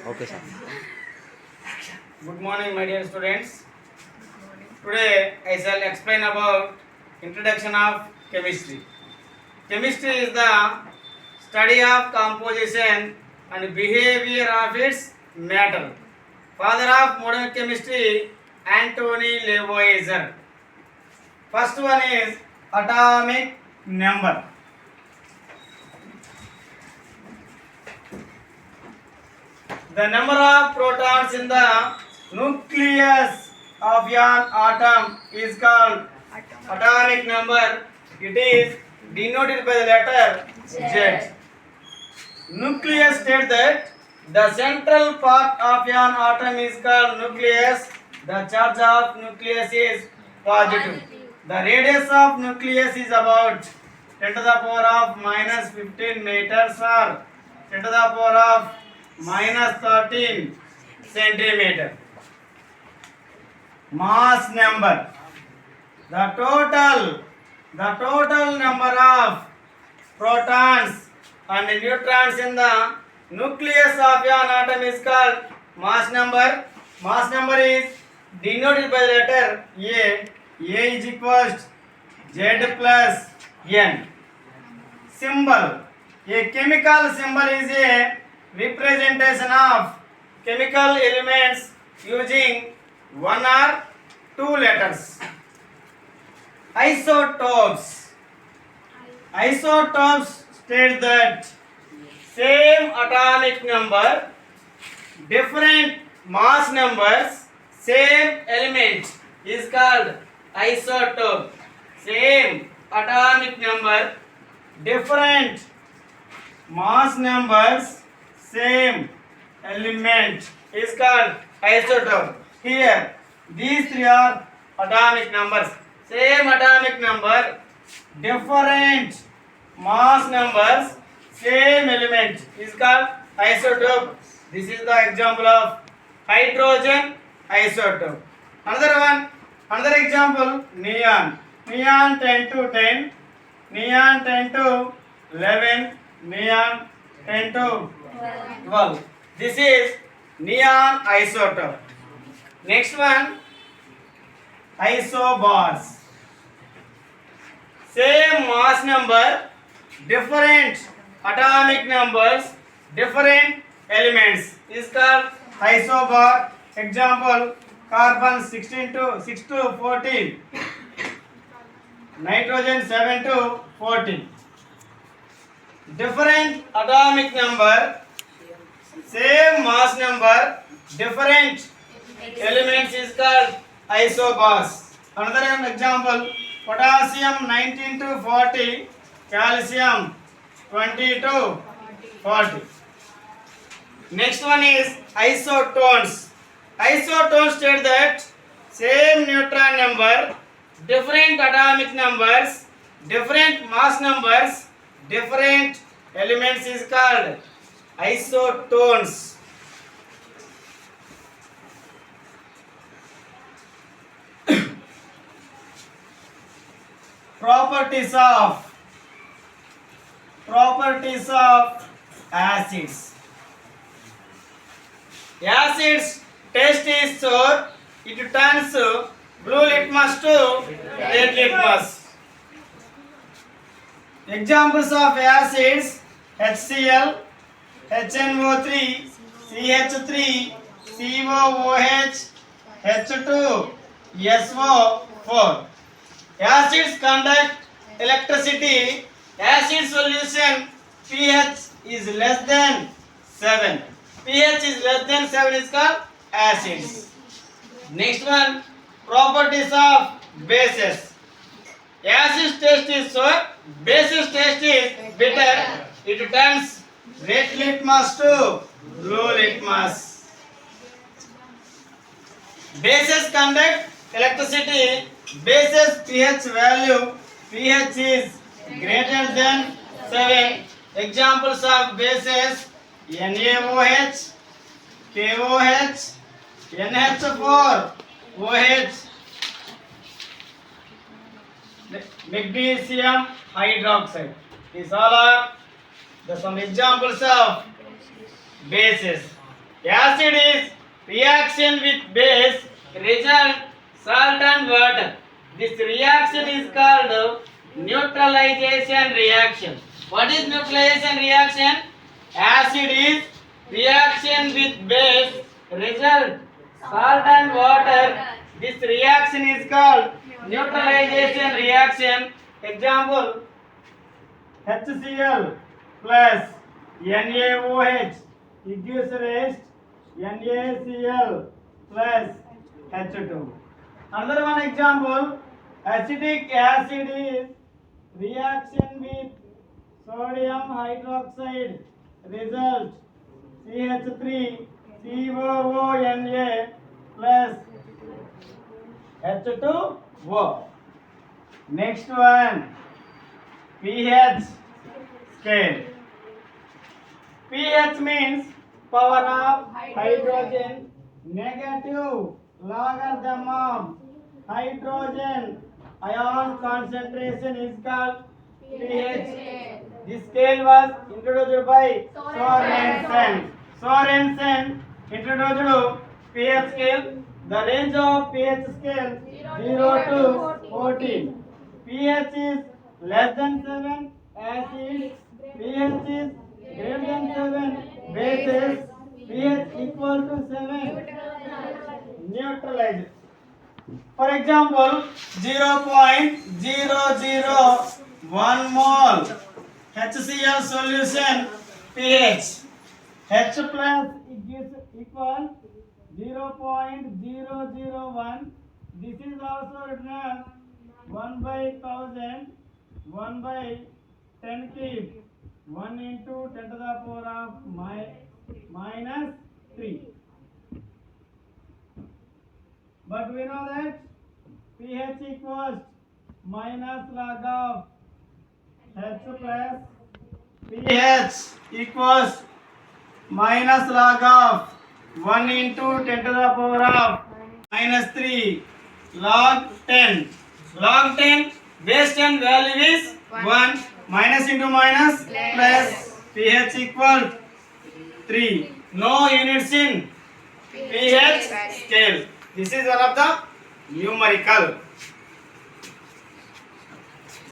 Okay, sir. Good morning, my dear students. Today I shall explain about introduction of chemistry. Chemistry is the study of composition and behavior of its matter. Father of modern chemistry, Antony Lavoisier. First one is atomic number. The number of protons in the nucleus of an atom is called atomic number. It is denoted by the letter Z. Nucleus states that the central part of an atom is called nucleus. The charge of nucleus is positive. The radius of nucleus is about 10 to the power of minus 15 meters or 10 to the power of minus 13 centimeter. Mass number. The total number of protons and neutrons in the nucleus of an atom is called mass number. Mass number is denoted by the letter A. A is equals Z plus N. Symbol. A chemical symbol is a representation of chemical elements using one or two letters. Isotopes. Isotopes state that same atomic number, different mass numbers, same element is called isotope. Same atomic number, different mass numbers, same element is called isotope. Here, these three are atomic numbers. Same atomic number, different mass numbers, same element is called isotope. This is the example of hydrogen isotope. Another example, neon. Neon 10 to 10, neon 10 to 11, neon 10 to 12. This is neon isotope. Next one, isobars. Same mass number, different atomic numbers, different elements is called isobar. Example, carbon 16 to 6 to 14, nitrogen 7 to 14. Different atomic number, same mass number, different elements is called isobars. Another example, potassium 19 to 40, calcium 20 to 40. Next one is isotones. Isotones state that same neutron number, different atomic numbers, different mass numbers, different elements is called isotones. Properties of acids. Acids taste is sour, it turns blue litmus to red litmus. Examples of acids: HCl, HNO3, CH3, COOH, H2, SO4. Acids conduct electricity. Acid solution pH is less than 7. pH is less than 7 is called acids. Next one, properties of bases. Acid taste is sour, bases taste is bitter. It turns red litmus to blue litmus. Bases conduct electricity. Bases pH value, pH is greater than 7. Examples of bases: NaOH, KOH, NH4, OH, magnesium hydroxide. These all are some examples of bases. Acid is reaction with base, result salt and water. This reaction is called neutralization reaction. What is neutralization reaction? Acid is reaction with base, result salt and water. This reaction is called neutralization reaction. Example: HCl plus NaOH, it gives rest NaCl plus H2. Another one example: acetic acid is reaction with sodium hydroxide, result CH3COONA plus H2O. Next one, pH scale. pH means power of hydrogen, negative logarithm of hydrogen ion concentration is called pH. This scale was introduced by Sorensen. Sorensen introduced pH scale. The range of pH scale 0 to 14. pH is less than 7 acids, pH is greater than 7 bases, pH equal to 7 neutralized. For example, 0.001 mole HCl solution pH. H plus is equal 0.001. This is also written as 1 by 1000, 1 by 10 cube, 1 into 10 to the power of minus 3. But we know that pH equals minus log of H plus pH equals minus log of 1 into 10 to the power of minus 3 log 10. Log 10 base 10 value is 1, minus into minus plus pH equal 3. No units in pH scale. This is one of the numerical.